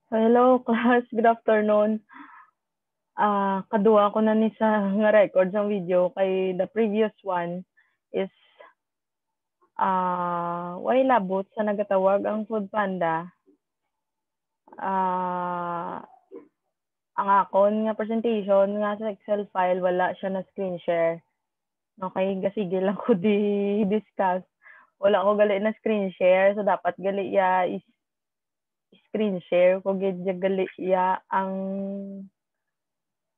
Hello class, good afternoon. Kaduha ko na ni sa nga record sa video kay the previous one is why labot sa nagatawag ang Food Panda. Ang akon nga presentation nga sa Excel file wala siya na screen share. Okay, sige lang ko di-discuss. Wala ko gali na screen share, so dapat gali ya is screen share ko gid gali ya ang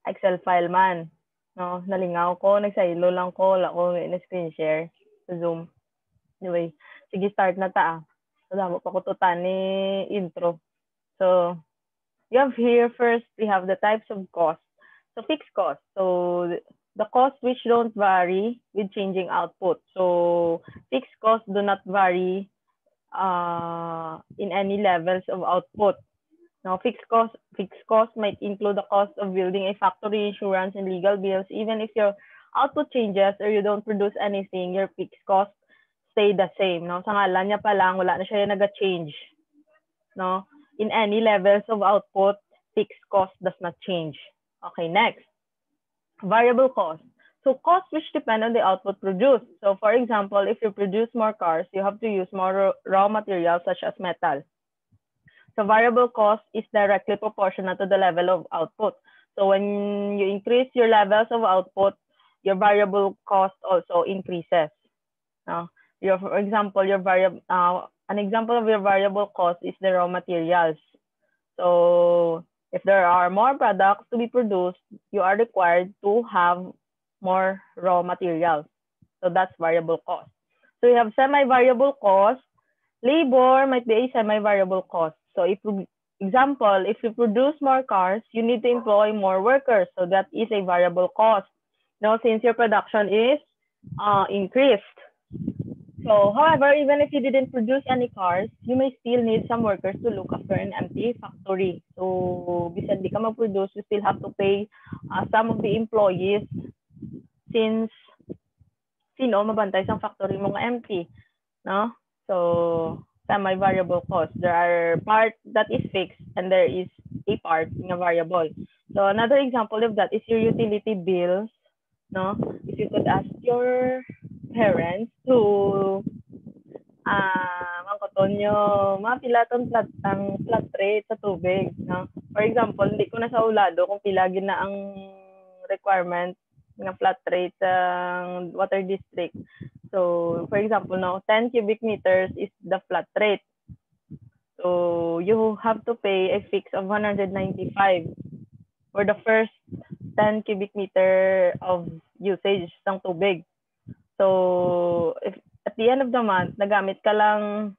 Excel file man. No, nalingaw ko, nagsaylo lang ko, wala ko na screen share sa Zoom. Anyway, sige start na ta. So, damo pa ko tutan ni intro. So, you have here first, we have the types of cost. So, fixed cost. So, the cost which don't vary with changing output. So, fixed costs do not vary in any levels of output. Now, fixed cost might include the cost of building a factory, insurance, and legal bills. Even if your output changes or you don't produce anything, your fixed cost stay the same. No? Sa ngalan niya pa lang, wala na siya yung nag-change. No? In any levels of output, fixed cost does not change. Okay, next. Variable cost. So costs which depend on the output produced. So for example, if you produce more cars, you have to use more raw materials such as metal. So variable cost is directly proportional to the level of output. So when you increase your levels of output, your variable cost also increases. For example, an example of your variable cost is the raw materials. So if there are more products to be produced, you are required to have more raw materials. So that's variable cost. So you have semi-variable cost. Labor might be a semi-variable cost. So if you produce more cars, you need to employ more workers. So that is a variable cost. Now, since your production is increased. So, however, even if you didn't produce any cars, you may still need some workers to look after an empty factory. So, bisan di ka mag-produce, you still have to pay some of the employees since sino mabantay sa factory mo nga empty, no? So, semi-variable cost. There are part that is fixed and there is a part na variable. So, another example of that is your utility bills, no? If you could ask your parents to mangkotonyo, mapilaton ang flat rate sa tubig, no? For example, hindi ko na sa ulado kung pila gid na ang requirement ng flat rate sa water district. So, for example, no, 10 cubic meters is the flat rate. So, you have to pay a fix of 195 for the first 10 cubic meter of usage ng tubig. So, if at the end of the month, nagamit ka lang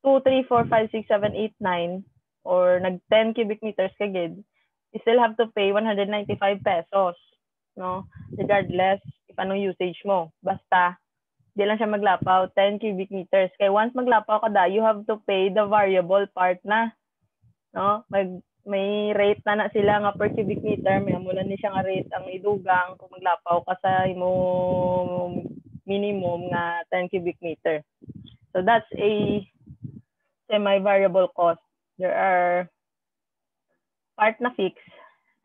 2, 3, 4, 5, 6, 7, 8, 9 or nag 10 cubic meters ka gid, you still have to pay 195 pesos, no? Regardless if anong usage mo. Basta, di lang siya maglapaw, 10 cubic meters. Kaya once maglapaw ka you have to pay the variable part na, no? May rate na sila nga per cubic meter, may amulan ni siya nga rate ang idugang kung maglapaw ka sa imo minimum nga 10 cubic meter. So that's a semi-variable cost. There are part na fixed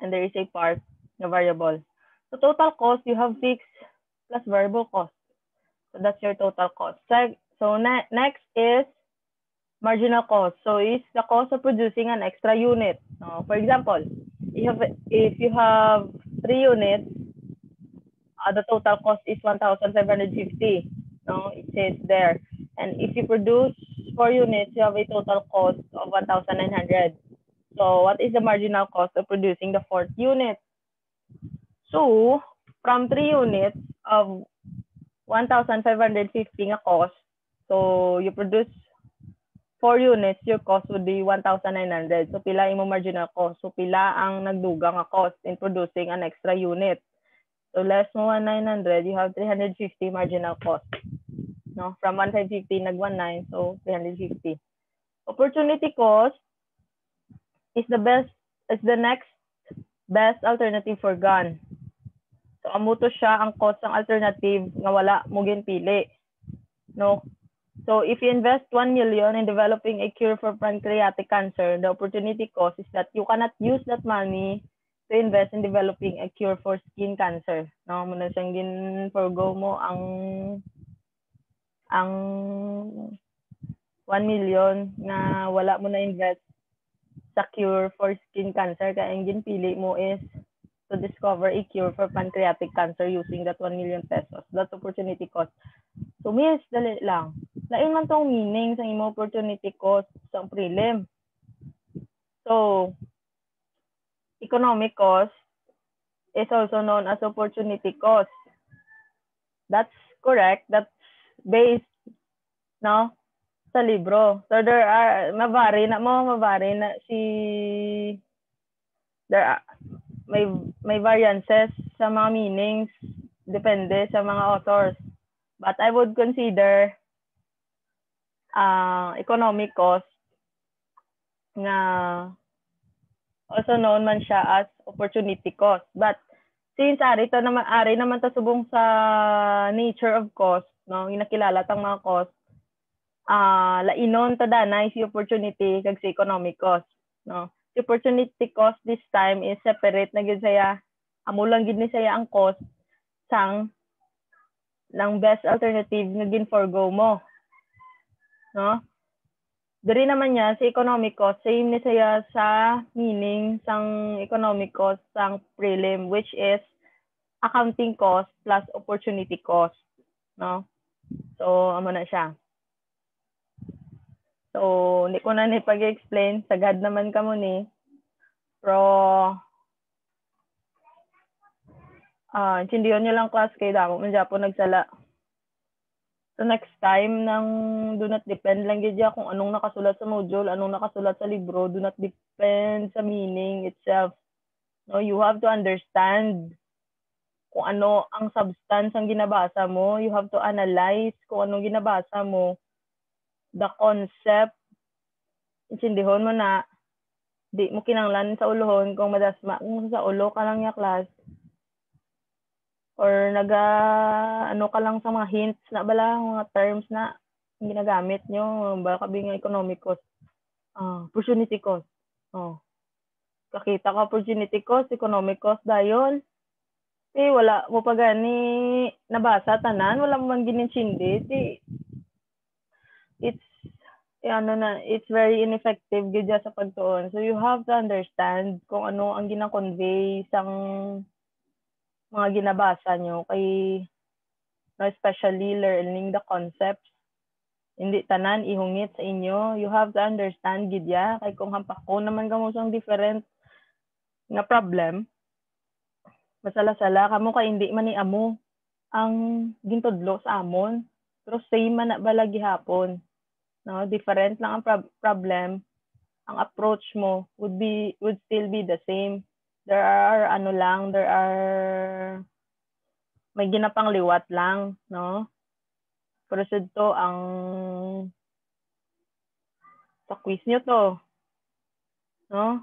and there is a part na variable. So total cost, you have fixed plus variable cost. So that's your total cost. So next is marginal cost. So it's the cost of producing an extra unit. For example, if you have 3 units, the total cost is 1,550. No, it says there. And if you produce 4 units, you have a total cost of 1,900. So what is the marginal cost of producing the 4th unit? So from 3 units of 1,550 nga cost, so you produce 4 units, your cost would be 1,900. So pila imo marginal cost? So pila ang nagduga nga cost in producing an extra unit? So less mo 1,900, you have 350 marginal cost. No, from 1,550 nag-19, so 350. Opportunity cost is the next best alternative for gun. So amo to siya ang cost ng alternative nga wala mo ginpili. No, So if you invest 1 million in developing a cure for pancreatic cancer, the opportunity cost is that you cannot use that money to invest in developing a cure for skin cancer. No, muna siyang gin-forgo mo ang 1 million na wala mo na invest sa cure for skin cancer, kaya ang ginpili mo is to discover a cure for pancreatic cancer using that 1 million pesos. That's opportunity cost. So, miss, dali lang. Lain man tong meaning sa imo opportunity cost sa prelim. So, economic cost is also known as opportunity cost. That's correct. That's based, no, sa libro. So, there are, mavari na there are, may variances sa mga meanings, depende sa mga authors. But I would consider economic cost nga also known man siya as opportunity cost. But since ari naman ta subong sa nature of cost, no, ginakilala tang mga cost, lainon ta danay si opportunity kag si economic cost, no. Si opportunity cost this time is separate na gyud saya, amo lang gid ni saya ang cost sang ng best alternative nga gin-forgo mo, no. Diri naman niya sa economic cost, same ni saya sa meaning sang economic cost sang prelim, which is accounting cost plus opportunity cost, no. So amo na siya. So hindi ko na ni pag-explain, sagad naman kamo ni. Pero intindihan niyo lang class kay damo man Japo nagsala. So next time nang do not depend lang gid kung anong nakasulat sa module, anong nakasulat sa libro, do not depend sa meaning itself. No, you have to understand kung ano ang substance ang ginabasa mo. You have to analyze kung anong ginabasa mo. The concept, intindihon mo na, di mo kinanglan sa ulohon kung madasma kung sa ulo ka lang ya class. Or ano ka lang sa mga hints na bala, mga terms na ginagamit nyo, baka nga economic cost, opportunity cost. Kakita ka opportunity cost, economic cost dayon. Wala mo pa gani nabasa tanan, wala mo man gininsindi. It's very ineffective gid sa pagtuon. So you have to understand kung ano ang gina-convey sang mga ginabasa nyo kay especially learning the concepts. Hindi tanan ihungit sa inyo. You have to understand gid ya kay kung hampako naman kamo sang different nga problem, masala-sala kamo kay hindi man ni amo ang gintudlo sa amon. Pero same man na bala gihapon. No, different lang ang problem. Ang approach mo would still be the same. There are may ginapang liwat lang, no? Proceed to ang sa quiz nyo to, no?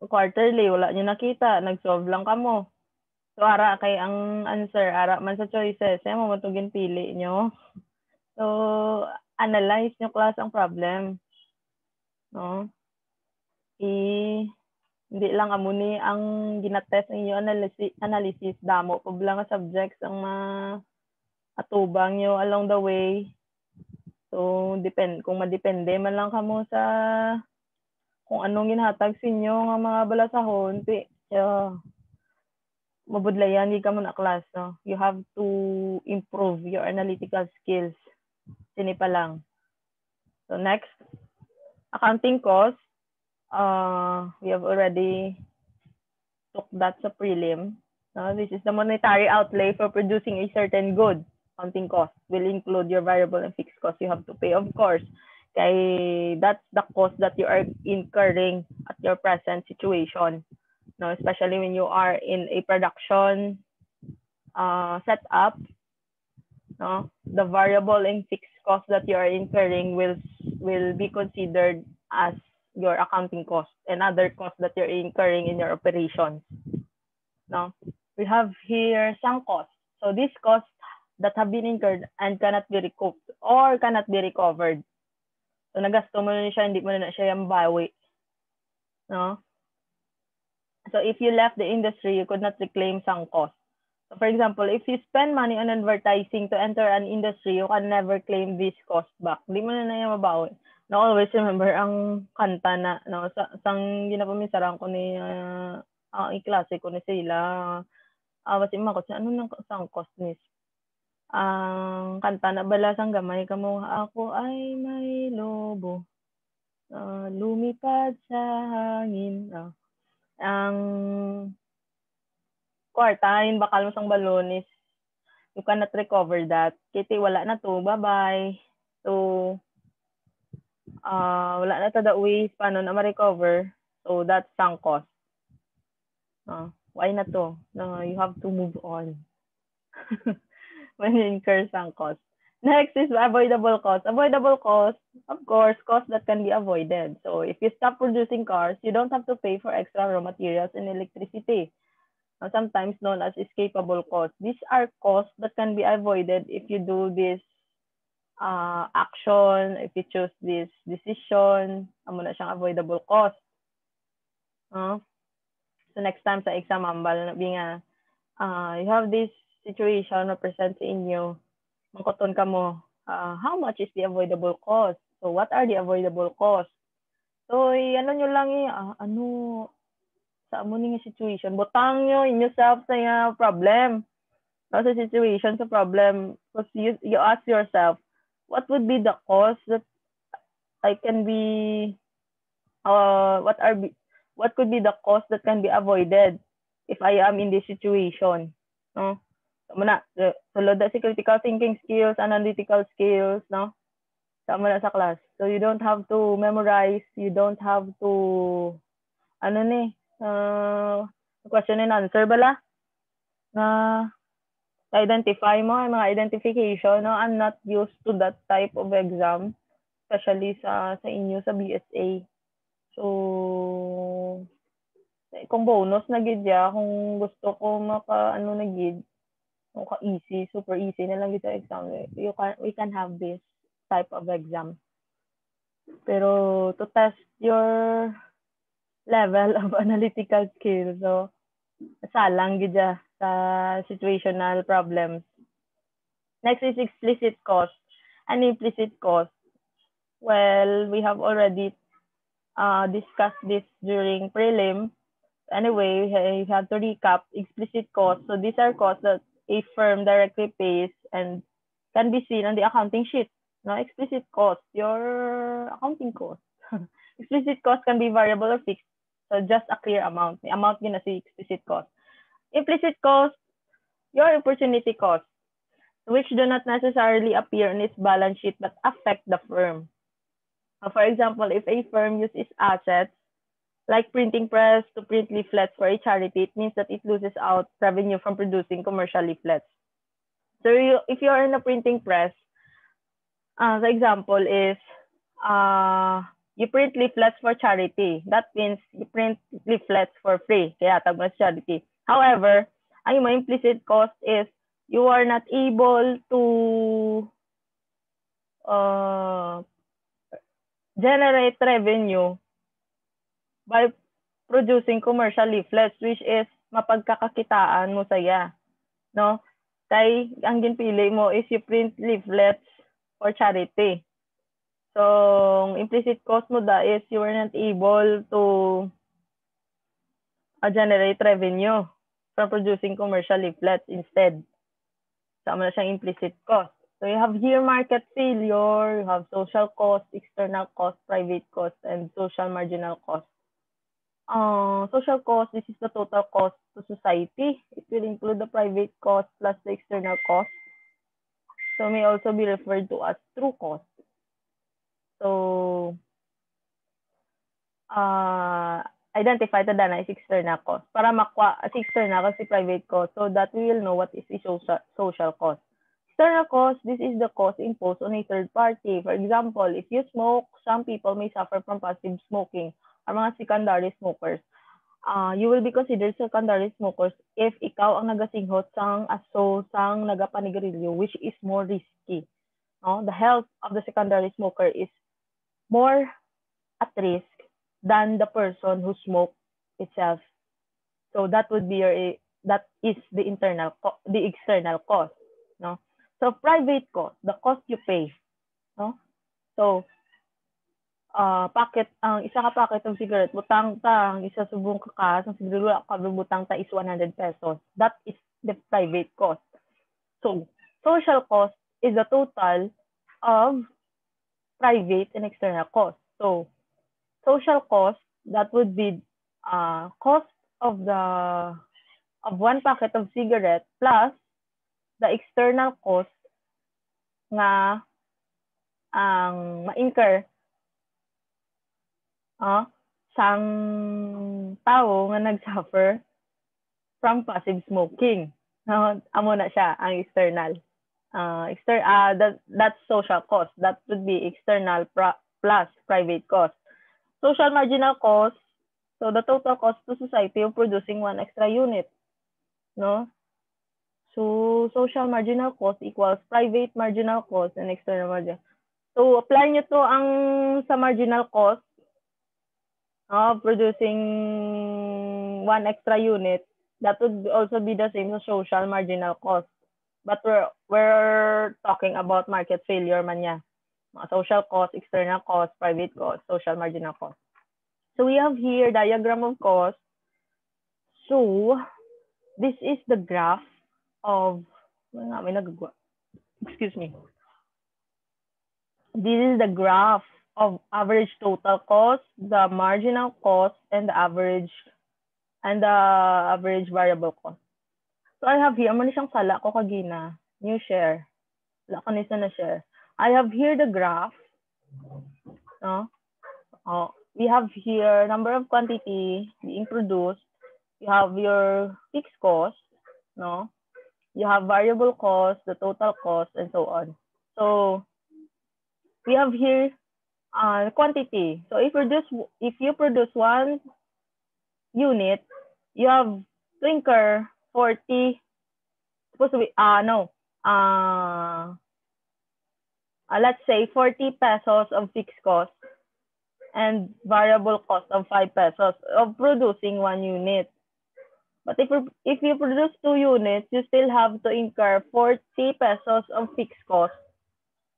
Quarterly, wala nyo nakita, nag-solve lang kamo. So, ara kay ang answer, ara man sa choices, mo matugin pili nyo. So, analyze nyo class ang problem, no? Hindi lang amo ni ang ginatest ng inyo analysis damo pag lang nga subjects ang atubang nyo along the way. So kung madepende man lang kamo sa kung anong ginhatag sa inyo nga mga balasahon, mabudlayan di ka mo na class, no? You have to improve your analytical skills. Sini pa lang. So next, accounting cost. We have already took that sa prelim. This is the monetary outlay for producing a certain good. Accounting cost will include your variable and fixed costs you have to pay, of course. Kay that's the cost that you are incurring at your present situation. No, especially when you are in a production setup. No, the variable and fixed costs that you are incurring will be considered as your accounting cost and other costs that you're incurring in your operations. No, we have here some costs. So these costs that have been incurred and cannot be recouped or cannot be recovered. So, nagasto mo na siya, hindi mo na siya yung bawi. No? So, if you left the industry, you could not reclaim sunk cost. So, for example, if you spend money on advertising to enter an industry, you can never claim this cost back. Hindi mo na yung mabawi. No, always remember ang kanta na, no, sang ginapaminsaran ko ni, iklase ko ni sila, wasi makot sa ano nang sang cost nis. Ang kanta na balasang gamay kamo, ako ay may lobo, lumipad sa hangin. Ang kwartahin bakal mo sang balonis, you cannot recover that. Kiti wala na to, bye-bye. So, wala na to the ways paano na ma-recover. So, that's sunk cost. Why na to? You have to move on when you incur sunk cost. Next is avoidable cost. Avoidable cost, of course, costs that can be avoided. So, if you stop producing cars, you don't have to pay for extra raw materials and electricity. Sometimes known as escapable costs. These are costs that can be avoided if you do this action, if you choose this decision, amo na siyang avoidable cost. So next time sa exam, ambal na nga, you have this situation na present sa inyo, mangkoton ka mo, how much is the avoidable cost? So what are the avoidable costs? So ano nyo lang sa amo ning situation, butang nyo in yourself sa problem. Sa situation, sa problem, because you ask yourself, what would be the cost that I can be, what could be the cost that can be avoided if I am in this situation? No? Muna, sulod si critical thinking skills, analytical skills, no? Sama na sa class. So you don't have to memorize, you don't have to, question and answer bala? Identify mo, mga identification, no? I'm not used to that type of exam, especially sa inyo sa BSA. So, kung bonus na gid ya, kung gusto ko na gid, easy, super easy na lang gid sa exam. We can have this type of exam. Pero to test your level of analytical skills, so salang gid ya sa situational problems. Next is explicit cost and implicit cost. Well, we have already discussed this during prelim. Anyway, we have to recap explicit costs. So these are costs that a firm directly pays and can be seen on the accounting sheet. No, explicit cost, your accounting cost. Explicit cost can be variable or fixed. So just a clear amount. The amount yun na si explicit cost. Implicit cost, your opportunity cost, which do not necessarily appear on its balance sheet but affect the firm. For example, if a firm uses assets like printing press to print leaflets for a charity, it means that it loses out revenue from producing commercial leaflets. So if you're in a printing press, the example is you print leaflets for charity. That means you print leaflets for free. Kaya tawag mo sa charity. However, ang yung implicit cost is you are not able to generate revenue by producing commercial leaflets, which is mapagkakakitaan mo saya. No? Kay ang ginpili mo is you print leaflets for charity. So, implicit cost mo da is you are not able to generate revenue from producing commercial leaflets instead. Sama na siyang implicit cost. So, you have here market failure, you have social cost, external cost, private cost, and social marginal cost. Social cost, this is the total cost to society. It will include the private cost plus the external cost. So, may also be referred to as true cost. So, identify the dana is external cost. Para makwa as external cost, private cost, so that we will know what is the social cost. External cost, this is the cost imposed on a third party. For example, if you smoke, some people may suffer from passive smoking or mga secondary smokers. you will be considered secondary smokers if ikaw ang nagasinghot sang aso sang nagapanigarilyo, which is more risky. No? The health of the secondary smoker is more at risk than the person who smoked itself. So that would be that is the external cost. No? So private cost, the cost you pay. No? So isa ka packet of cigarette, butang ta, isa subong ka sa siguro ka butang ta is 100 pesos. That is the private cost. So, social cost is the total of private and external cost. So, social cost, that would be cost of one packet of cigarette plus the external cost nga ang ma-incur sang tao nga nag-suffer from passive smoking. Amo na siya ang external. That's social cost. That would be external plus private cost. Social marginal cost, so the total cost to society of producing one extra unit. No? So, social marginal cost equals private marginal cost and external marginal. So, apply nyo to ang sa marginal cost producing one extra unit. That would also be the same as social marginal cost. But we're talking about market failure man niya. Social cost, external cost, private cost, social marginal cost. So we have here diagram of cost. So this is the graph of, excuse me. This is the graph of average total cost, the marginal cost, and the average variable cost. So I have here, amo ni siyang sala ko kagina, new share. Wala ko nisa na share. I have here the graph. No? We have here number of quantity being produced. You have your fixed cost, no? You have variable cost, the total cost, and so on. So we have here quantity. So if you produce one unit, you have to incur 40. Supposed to be let's say 40 pesos of fixed cost and variable cost of 5 pesos of producing one unit. But if you produce 2 units, you still have to incur 40 pesos of fixed cost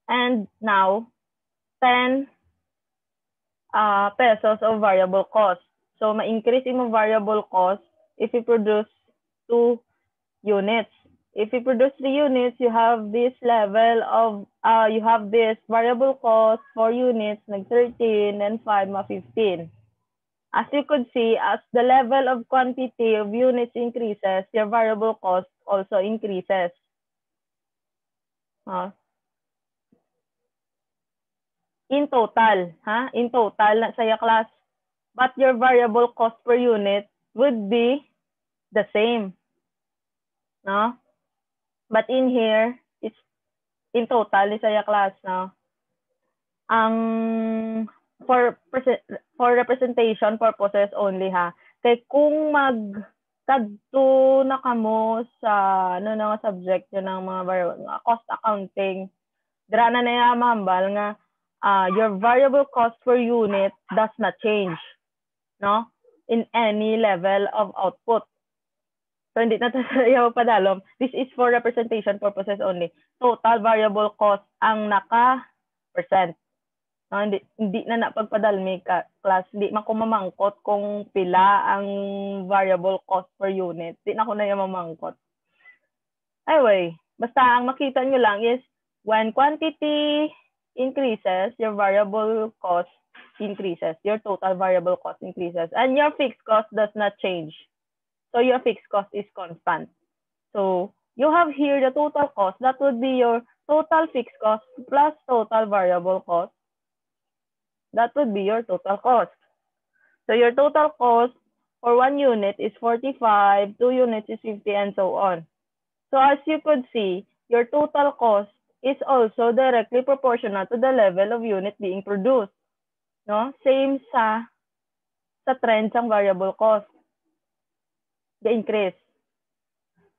and now 10 pesos of variable cost. So ma-increase yung variable cost if you produce 2 units. If you produce 3 units, you have this level of, you have this variable cost, 4 units, nag 13, and 5, 15. As you could see, as the level of quantity of units increases, your variable cost also increases. In total, in total, na saya class, but your variable cost per unit would be the same. No? But in here, it's in total, ni saya class, no? For representation purposes only kay kung kadto na kamo sa subject yun ng mga cost accounting, dira na niya mahambal nga your variable cost per unit does not change, no, in any level of output. So hindi na tayo padalom. This is for representation purposes only. Total variable cost ang naka-percent. No, hindi na napagpadalmi ka class, hindi man ko mamangkot kung pila ang variable cost per unit. Hindi na ko na yung mamangkot. Anyway, basta ang makita nyo lang is when quantity increases, your variable cost increases, your total variable cost increases, and your fixed cost does not change. So your fixed cost is constant. So you have here the total cost. That would be your total fixed cost plus total variable cost. That would be your total cost. So your total cost for 1 unit is 45, 2 units is 50, and so on. So as you could see, your total cost is also directly proportional to the level of unit being produced. No? Same sa trend sang variable cost. the increase.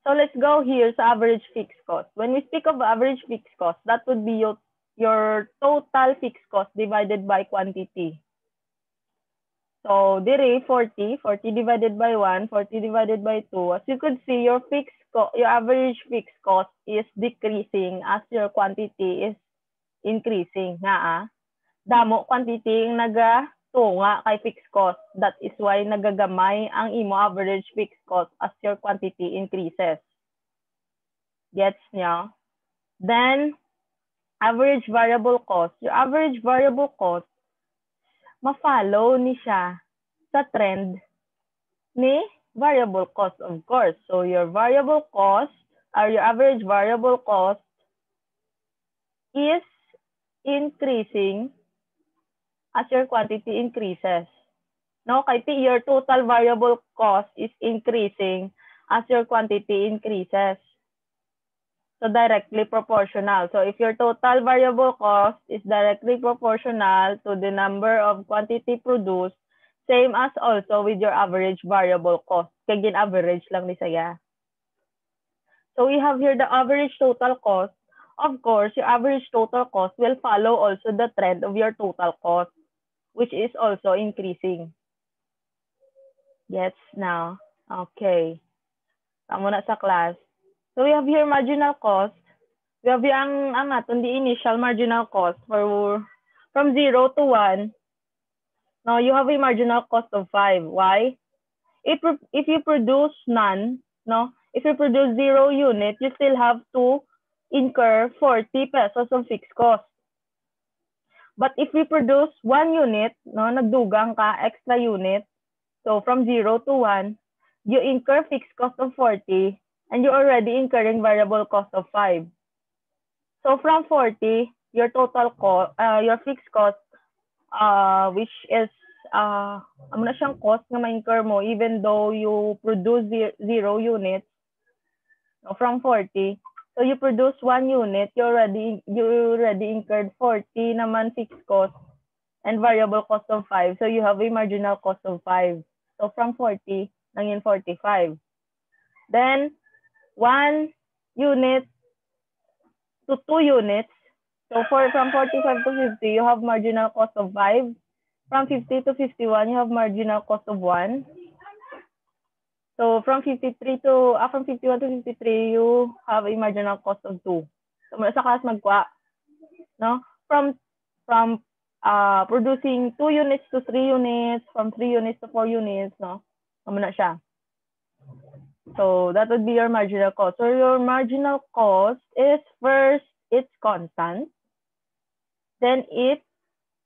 So let's go here sa average fixed cost. When we speak of average fixed cost, that would be your total fixed cost divided by quantity. So dire 40 divided by 1, 40 divided by 2. As you could see, your average fixed cost is decreasing as your quantity is increasing. Damo quantity yung nagatunga kay fixed cost. That is why nagagamay ang imo average fixed cost as your quantity increases. Gets nyo? Then, average variable cost. Your average variable cost, ma-follow ni siya sa trend ni variable cost, of course. So, your variable cost, or your average variable cost is increasing as your quantity increases. No, kay your total variable cost is increasing as your quantity increases. So directly proportional. So if your total variable cost is directly proportional to the number of quantity produced, same as also with your average variable cost. Kaya gin-average lang ni saya. So we have here the average total cost. Of course, your average total cost will follow also the trend of your total cost, which is also increasing. Yes, now. Okay. Tama na sa class. So we have here marginal cost. We have here ang aton the initial marginal cost for from 0 to 1. Now you have a marginal cost of 5. Why? If you produce none, no, if you produce 0 unit, you still have to incur 40 pesos of fixed cost. But if you produce 1 unit, no, nagdugang ka extra unit, so from 0 to 1, you incur fixed cost of 40 and you're already incurring variable cost of 5. So from 40, your total cost, your fixed cost, which is, ano na siyang cost na ma-incur mo even though you produce 0 units, no, from 40. So you produce 1 unit, you already incurred 40 naman fixed cost and variable cost of 5. So you have a marginal cost of 5. So from 40, nangin 45. Then 1 unit to 2 units. So from 45 to 50, you have marginal cost of 5. From 50 to 51, you have marginal cost of 1. So from 51 to 53, you have a marginal cost of 2. So mula sa class magkuha, no? From producing 2 units to 3 units, from 3 units to 4 units, no? Muna siya. So that would be your marginal cost. So your marginal cost is first, it's constant. Then it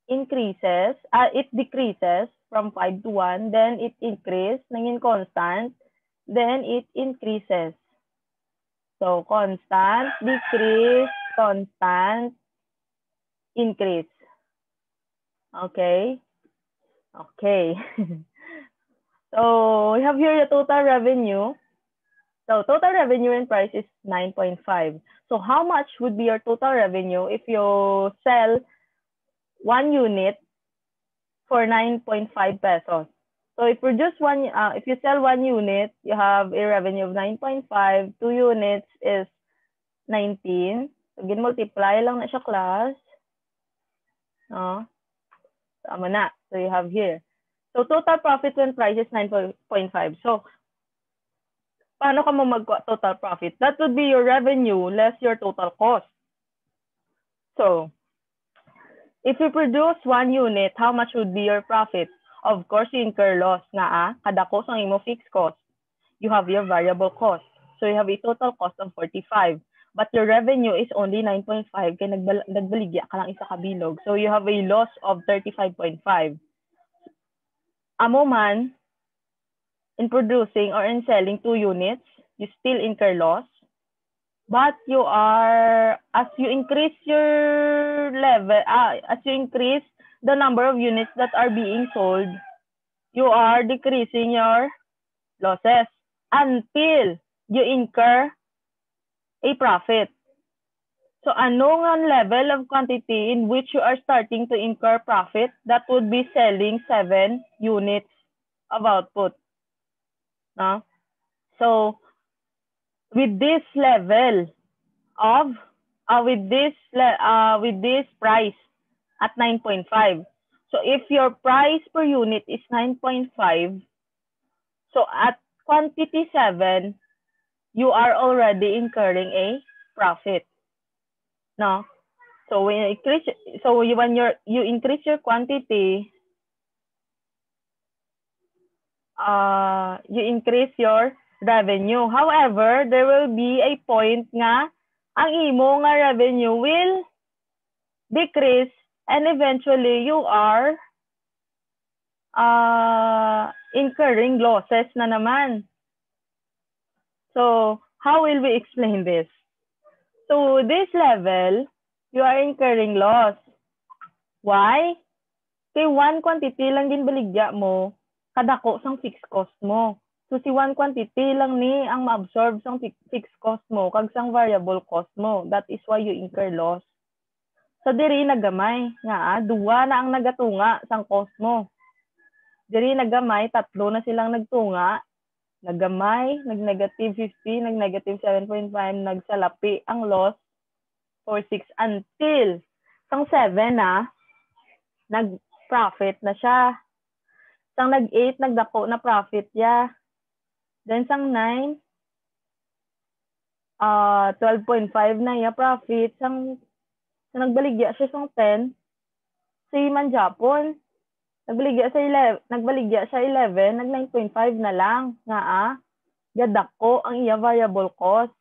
increases, it decreases from 5 to 1. Then it increases, naging constant. Then it increases. So constant, decrease, constant, increase. Okay? Okay. So we have here the total revenue. So total revenue and price is 9.5. So how much would be your total revenue if you sell 1 unit for 9.5 pesos? So if you sell 1 unit, you have a revenue of 9.5. 2 units is 19. So multiply lang na siya, class. No? Tama na. So you have here. So total profit when price is 9.5. So paano ka mo mag-total profit? That would be your revenue less your total cost. So, if you produce 1 unit, how much would be your profit? Of course, you incur loss nga kada cost ang imo fixed cost. You have your variable cost. So, you have a total cost of 45. But your revenue is only 9.5 kaya nagbaligya ka lang isa kabilog. So, you have a loss of 35.5. Amo man, in producing or in selling 2 units, you still incur loss. But you are, as you increase your level, as you increase the number of units that are being sold, you are decreasing your losses until you incur a profit. So ano nga level of quantity in which you are starting to incur profit? That would be selling 7 units of output. No? So with this level of with this price at 9.5. So if your price per unit is 9.5, so at quantity 7, you are already incurring a profit. No? So when you increase your quantity, you increase your revenue. However, there will be a point nga ang imo nga revenue will decrease and eventually you are incurring losses na naman. So, how will we explain this? So, this level, you are incurring loss. Why? Kay one quantity lang din baligya mo, kadako sang fixed cost mo. So, si one quantity lang ni ang ma-absorb sang fixed cost mo, kag sang variable cost mo. That is why you incur loss. So, diri nagamay nga, duwa na ang nagatunga sang cost mo. Diri nagamay, tatlo na silang nagtunga. Nagamay, nag-negative 50, nag-negative 7.5, nagsalapi ang loss for 6 until sang 7 na, nag-profit na siya. Sang nag-8, nagdako na profit ya. Then sang 9, 12.5 na ya profit. Sang nagbaligya siya sang 10, si man Japon, nagbaligya sa 11, nag 9.5 na lang nga gadako ang iya variable cost.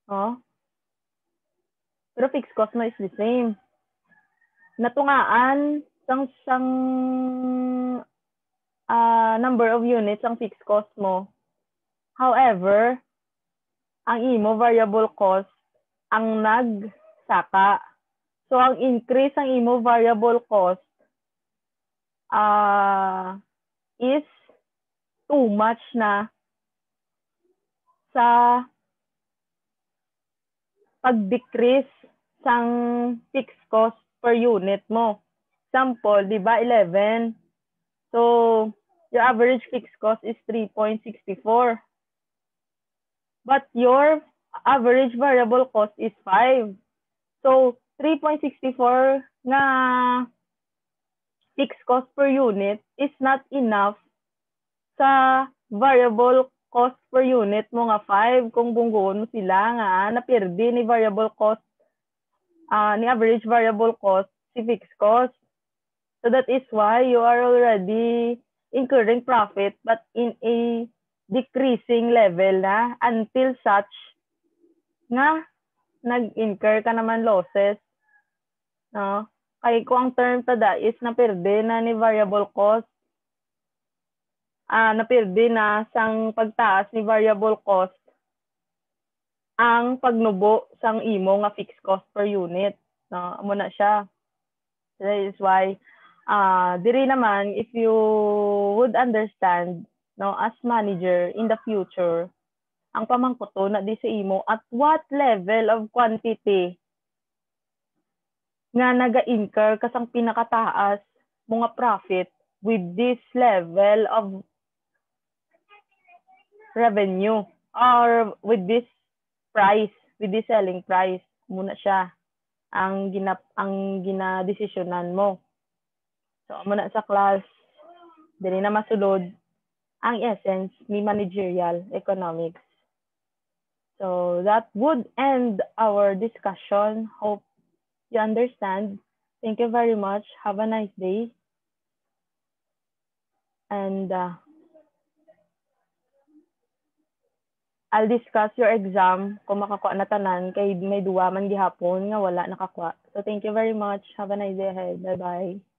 Oh. Pero fixed cost mo is the same. Natungaan sang number of units ang fixed cost mo. However, ang imo variable cost ang nagsaka. So, ang increase ang imo variable cost is too much na sa pag-decrease sang fixed cost per unit mo. Example, di ba 11? So, your average fixed cost is 3.64. But your average variable cost is 5. So, 3.64 na fixed cost per unit is not enough sa variable cost per unit mo nga 5 kung bunggoon mo sila nga napirdi ni variable cost ni average variable cost si fixed cost. So that is why you are already incurring profit but in a decreasing level na until such nga nag-incur ka naman losses. No? Kaya kung ang term tada is napirdi na ni variable cost, napirdi na sang pagtaas ni variable cost ang pagnubo sang imo nga fixed cost per unit. No? Amo na siya. That is why diri naman if you would understand no as manager in the future ang pamangkuto na di sa imo at what level of quantity nga naga-incur kasang pinakataas mga profit with this level of revenue or with this price, with this selling price muna siya ang ginadesisyonan mo. So muna sa class dili na masulod ang essence ni managerial economics. So that would end our discussion. Hope you understand. Thank you very much. Have a nice day. And I'll discuss your exam kung makakuha na tanan kay may duwa man gihapon nga wala nakakuha. So thank you very much. Have a nice day ahead. Bye-bye.